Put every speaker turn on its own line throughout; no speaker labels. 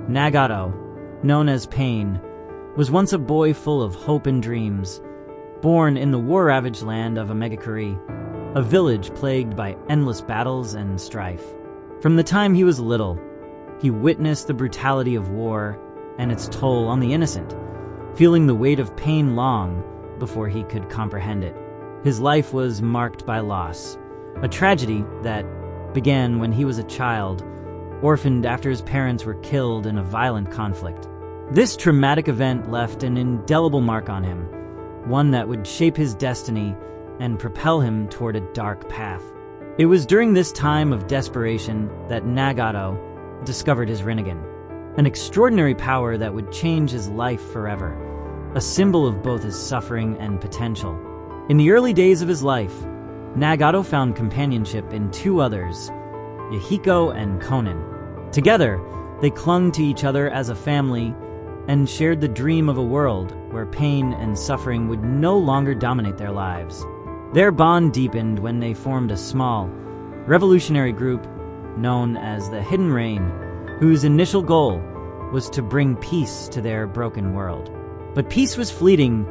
Nagato, known as Pain, was once a boy full of hope and dreams, born in the war-ravaged land of Omegakuri, a village plagued by endless battles and strife. From the time he was little, he witnessed the brutality of war and its toll on the innocent, feeling the weight of pain long before he could comprehend it. His life was marked by loss, a tragedy that began when he was a child, orphaned after his parents were killed in a violent conflict. This traumatic event left an indelible mark on him, one that would shape his destiny and propel him toward a dark path. It was during this time of desperation that Nagato discovered his Rinnegan, an extraordinary power that would change his life forever, a symbol of both his suffering and potential. In the early days of his life, Nagato found companionship in two others, Yahiko and Konan. Together, they clung to each other as a family and shared the dream of a world where pain and suffering would no longer dominate their lives. Their bond deepened when they formed a small, revolutionary group known as the Hidden Rain, whose initial goal was to bring peace to their broken world. But peace was fleeting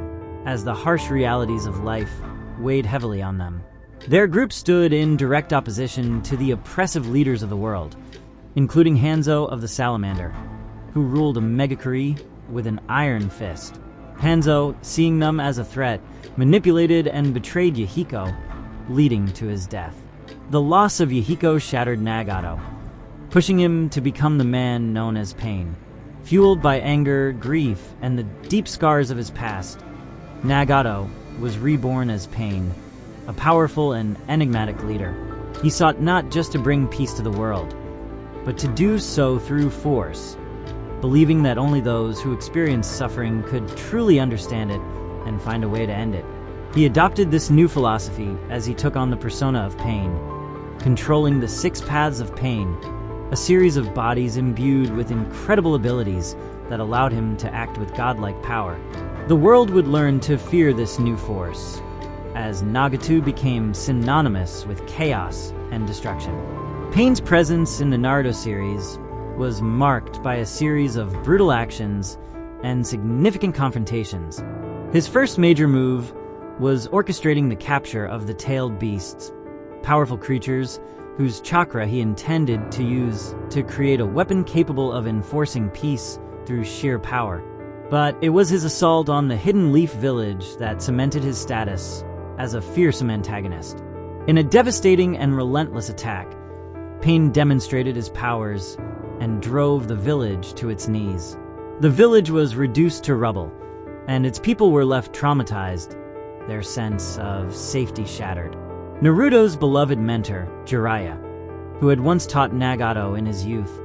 as the harsh realities of life weighed heavily on them. Their group stood in direct opposition to the oppressive leaders of the world, including Hanzo of the Salamander, who ruled Omegakuri with an iron fist. Hanzo, seeing them as a threat, manipulated and betrayed Yahiko, leading to his death. The loss of Yahiko shattered Nagato, pushing him to become the man known as Pain. Fueled by anger, grief, and the deep scars of his past, Nagato was reborn as Pain, a powerful and enigmatic leader. He sought not just to bring peace to the world, but to do so through force, believing that only those who experienced suffering could truly understand it and find a way to end it. He adopted this new philosophy as he took on the persona of Pain, controlling the 6 paths of pain, a series of bodies imbued with incredible abilities that allowed him to act with godlike power. The world would learn to fear this new force, as Nagato became synonymous with chaos and destruction. Pain's presence in the Naruto series was marked by a series of brutal actions and significant confrontations. His first major move was orchestrating the capture of the tailed beasts, powerful creatures whose chakra he intended to use to create a weapon capable of enforcing peace through sheer power. But it was his assault on the Hidden Leaf village that cemented his status as a fearsome antagonist. In a devastating and relentless attack, Pain demonstrated his powers and drove the village to its knees. The village was reduced to rubble, and its people were left traumatized, their sense of safety shattered. Naruto's beloved mentor, Jiraiya, who had once taught Nagato in his youth,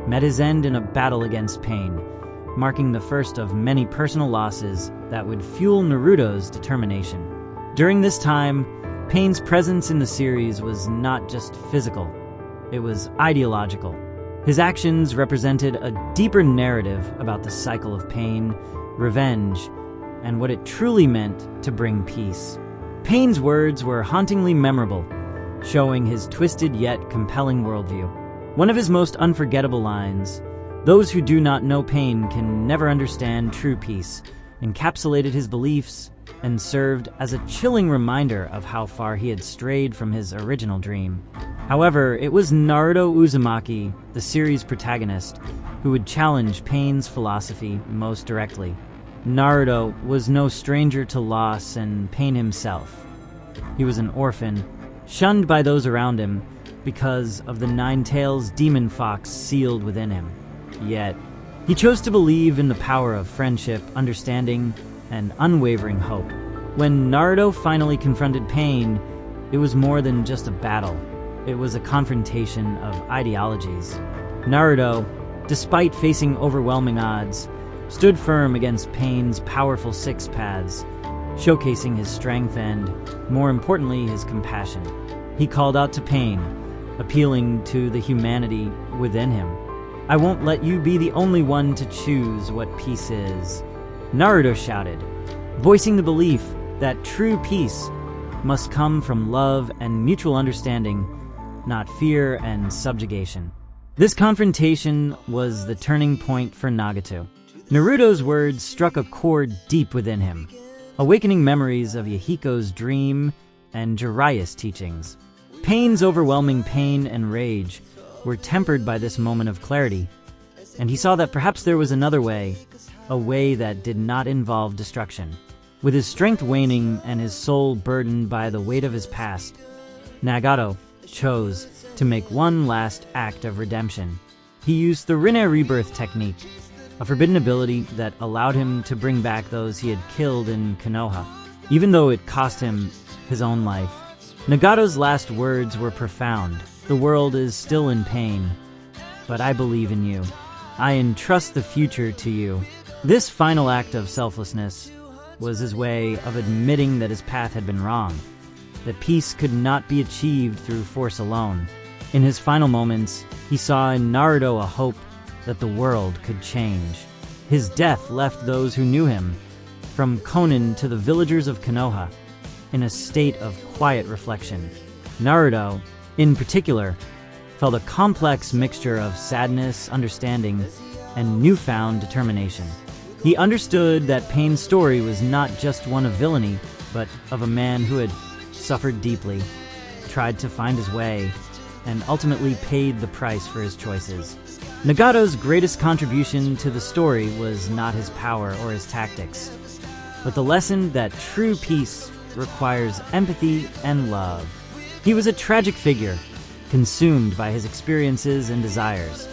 met his end in a battle against Pain, marking the first of many personal losses that would fuel Naruto's determination. During this time, Pain's presence in the series was not just physical, it was ideological. His actions represented a deeper narrative about the cycle of pain, revenge, and what it truly meant to bring peace. Pain's words were hauntingly memorable, showing his twisted yet compelling worldview. One of his most unforgettable lines, "Those who do not know pain can never understand true peace," encapsulated his beliefs and served as a chilling reminder of how far he had strayed from his original dream. However, it was Naruto Uzumaki, the series protagonist, who would challenge Pain's philosophy most directly. Naruto was no stranger to loss and pain himself. He was an orphan, shunned by those around him because of the Nine-Tails demon fox sealed within him. Yet, he chose to believe in the power of friendship, understanding, and unwavering hope. When Naruto finally confronted Pain, it was more than just a battle. It was a confrontation of ideologies. Naruto, despite facing overwhelming odds, stood firm against Pain's powerful 6 paths, showcasing his strength and, more importantly, his compassion. He called out to Pain, appealing to the humanity within him. "I won't let you be the only one to choose what peace is," Naruto shouted, voicing the belief that true peace must come from love and mutual understanding, not fear and subjugation. This confrontation was the turning point for Nagato. Naruto's words struck a chord deep within him, awakening memories of Yahiko's dream and Jiraiya's teachings. Pain's overwhelming pain and rage were tempered by this moment of clarity, and he saw that perhaps there was another way, a way that did not involve destruction. With his strength waning and his soul burdened by the weight of his past, Nagato chose to make one last act of redemption. He used the Rinne rebirth technique, a forbidden ability that allowed him to bring back those he had killed in Konoha, even though it cost him his own life. Nagato's last words were profound. The world is still in pain, but I believe in you. I entrust the future to you. This final act of selflessness was his way of admitting that his path had been wrong, that peace could not be achieved through force alone. In his final moments, he saw in Naruto a hope that the world could change. His death left those who knew him, from Konin to the villagers of Konoha, in a state of quiet reflection. Naruto, in particular, felt a complex mixture of sadness, understanding, and newfound determination. He understood that Pain's story was not just one of villainy, but of a man who had suffered deeply, tried to find his way, and ultimately paid the price for his choices. Nagato's greatest contribution to the story was not his power or his tactics, but the lesson that true peace requires empathy and love. He was a tragic figure, consumed by his experiences and desires,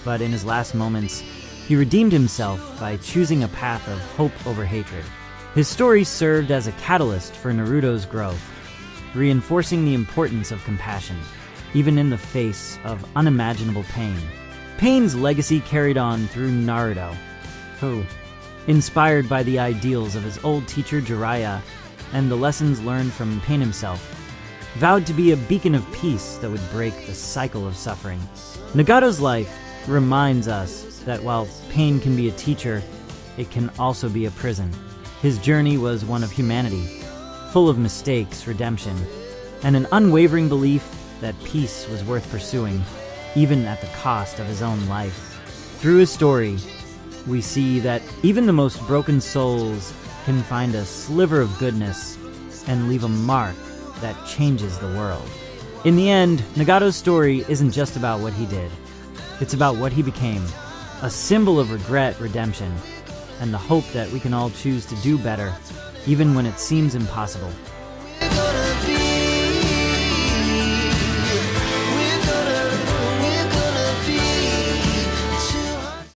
but in his last moments, he redeemed himself by choosing a path of hope over hatred. His story served as a catalyst for Naruto's growth, reinforcing the importance of compassion, even in the face of unimaginable pain. Pain's legacy carried on through Naruto, who, inspired by the ideals of his old teacher Jiraiya and the lessons learned from Pain himself, vowed to be a beacon of peace that would break the cycle of suffering. Nagato's life reminds us that while pain can be a teacher, it can also be a prison. His journey was one of humanity, full of mistakes, redemption, and an unwavering belief that peace was worth pursuing, even at the cost of his own life. Through his story, we see that even the most broken souls can find a sliver of goodness and leave a mark that changes the world. In the end, Nagato's story isn't just about what he did. It's about what he became, a symbol of regret, redemption, and the hope that we can all choose to do better, even when it seems impossible.